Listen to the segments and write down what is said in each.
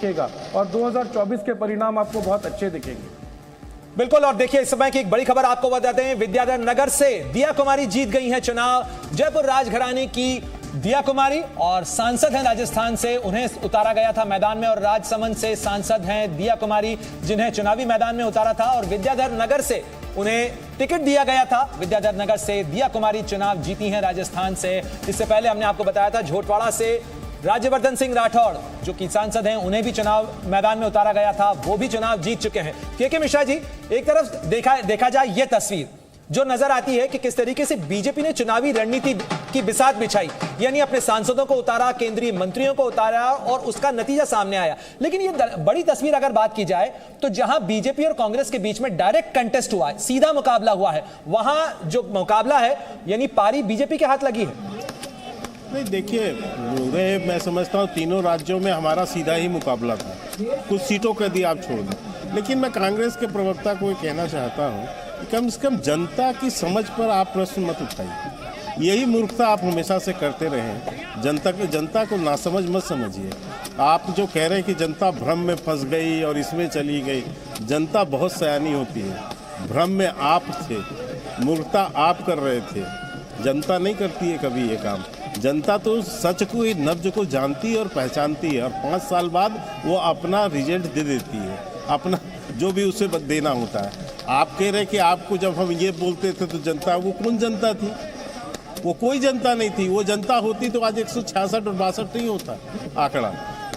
दिखेगा और 2024 के परिणाम आपको बहुत अच्छे दिखेंगे। बिल्कुल। और देखिए, इस समय की एक बड़ी खबर आपको बताते हैं। विद्याधर नगर से दिया कुमारी जीत गई हैं चुनाव। जयपुर राजघराने की दिया कुमारी और सांसद हैं राजस्थान से, उन्हें उतारा गया था मैदान में। और राजसमंद से सांसद हैं दिया कुमारी, जिन्हें चुनावी मैदान में उतारा था। और विद्याधर नगर से उन्हें टिकट दिया गया था। विद्याधर नगर से दिया कुमारी चुनाव जीती हैं राजस्थान से। इससे पहले हमने आपको बताया था झोटवाड़ा से राज्यवर्धन सिंह राठौड़ जो कि सांसद हैं, उन्हें भी चुनाव मैदान में उतारा गया था, वो भी चुनाव जीत चुके हैं। के मिश्रा जी, एक तरफ देखा जाए ये तस्वीर जो नजर आती है कि किस तरीके से बीजेपी ने चुनावी रणनीति की बिसात बिछाई, यानी अपने सांसदों को उतारा, केंद्रीय मंत्रियों को उतारा और उसका नतीजा सामने आया। लेकिन ये बड़ी तस्वीर अगर बात की जाए तो जहां बीजेपी और कांग्रेस के बीच में डायरेक्ट कंटेस्ट हुआ है, सीधा मुकाबला हुआ है, वहां जो मुकाबला है यानी पारी बीजेपी के हाथ लगी है। नहीं, देखिए, मैं समझता हूँ तीनों राज्यों में हमारा सीधा ही मुकाबला था। कुछ सीटों का यदि आप छोड़ दें, लेकिन मैं कांग्रेस के प्रवक्ता को ये कहना चाहता हूँ कि कम से कम जनता की समझ पर आप प्रश्न मत उठाइए। यही मूर्खता आप हमेशा से करते रहे। जनता को नासमझ मत समझिए। आप जो कह रहे हैं कि जनता भ्रम में फंस गई और इसमें चली गई, जनता बहुत सयानी होती है। भ्रम में आप थे, मूर्खता आप कर रहे थे, जनता नहीं करती है कभी ये काम। जनता तो सच को, नब्ज को जानती है और पहचानती है, और 5 साल बाद वो अपना रिजल्ट दे देती है, अपना जो भी उसे देना होता है। आप कह रहे कि आपको जब हम ये बोलते थे तो जनता, वो कौन जनता थी? वो कोई जनता नहीं थी। वो जनता होती तो आज 166 और 62 नहीं होता आंकड़ा।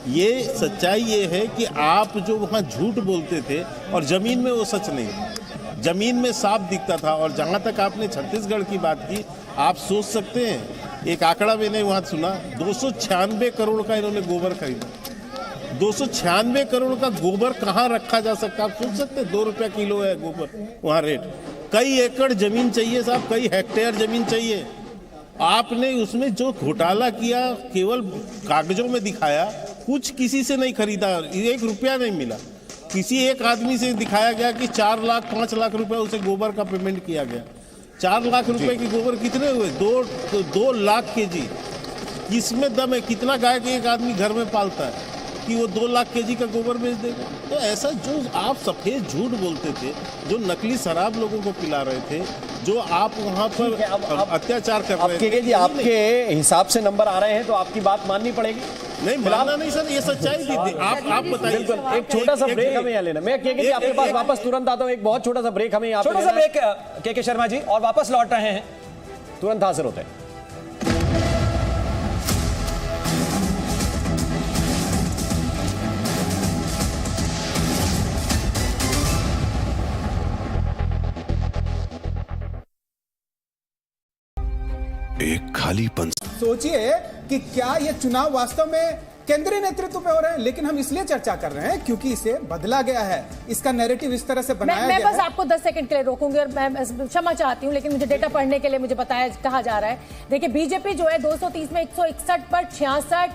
ये सच्चाई ये है कि आप जो वहाँ झूठ बोलते थे और ज़मीन में वो सच नहीं था, ज़मीन में साफ दिखता था। और जहाँ तक आपने छत्तीसगढ़ की बात की, आप सोच सकते हैं, एक आंकड़ा मैंने वहाँ सुना, 296 करोड़ का इन्होंने गोबर खरीदा। 296 करोड़ का गोबर कहाँ रखा जा सकता है? आप सोच सकते हैं? 2 रुपया किलो है गोबर वहाँ रेट। कई एकड़ जमीन चाहिए साहब, कई हेक्टेयर जमीन चाहिए। आपने उसमें जो घोटाला किया केवल कागजों में दिखाया, कुछ किसी से नहीं खरीदा, 1 रुपया नहीं मिला। किसी एक आदमी से दिखाया गया कि 4 लाख 5 लाख रुपए उसे गोबर का पेमेंट किया गया। 4 लाख रुपए की गोबर कितने हुए? 2 लाख केजी। इसमें दम है? कितना गाय के एक आदमी घर में पालता है कि वो 2 लाख केजी का गोबर बेच देगा? तो ऐसा जो आप सफेद झूठ बोलते थे, जो नकली शराब लोगों को पिला रहे थे, जो आप वहाँ पर अत्याचार कर रहे थे, जी आपके हिसाब से नंबर आ रहे हैं तो आपकी बात माननी पड़ेगी। नहीं मानना नहीं सर, ये सच्चाई थी। आप बताइए। बिल्कुल, एक छोटा सा ब्रेक हमें यहाँ लेना। मैं आपके पास वापस तुरंत आता हूँ। एक बहुत छोटा सा ब्रेक हमें यहाँ, छोटा सा ब्रेक के शर्मा जी, और वापस लौट रहे हैं, तुरंत हाजिर होते हैं। एक खालीपन। सोचिए कि क्या ये चुनाव वास्तव में केंद्रीय नेतृत्व पे हो रहे हैं, लेकिन हम इसलिए चर्चा कर रहे हैं क्योंकि इसे बदला गया है। इसका नैरेटिव इस तरह से बनाया गया है। मैं बस आपको 10 सेकंड के लिए रोकूंगी और मैं क्षमा चाहती हूं, लेकिन मुझे डेटा पढ़ने के लिए मुझे कहा जा रहा है। देखिए, बीजेपी जो है 230 में 161 पर 66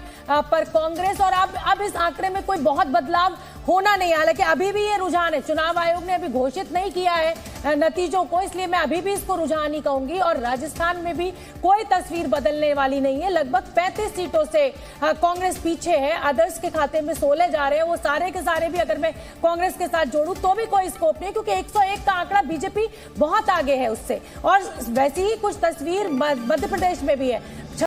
पर कांग्रेस। और अब इस आंकड़े में कोई बहुत बदलाव होना नहीं, हालांकि अभी भी ये रुझान है। चुनाव आयोग ने अभी घोषित नहीं किया है नतीजों को, इसलिए मैं अभी भी इसको रुझान ही कहूंगी। और राजस्थान में भी कोई तस्वीर बदलने वाली नहीं है। लगभग 35 सीटों से कांग्रेस पीछे है। आदर्श के खाते में 16 जा रहे हैं। वो सारे के सारे भी अगर मैं कांग्रेस के साथ जोड़ूं तो भी कोई स्कोप नहीं, क्योंकि 101 का आंकड़ा बीजेपी बहुत आगे है उससे। और वैसी ही कुछ तस्वीर मध्य प्रदेश में भी है।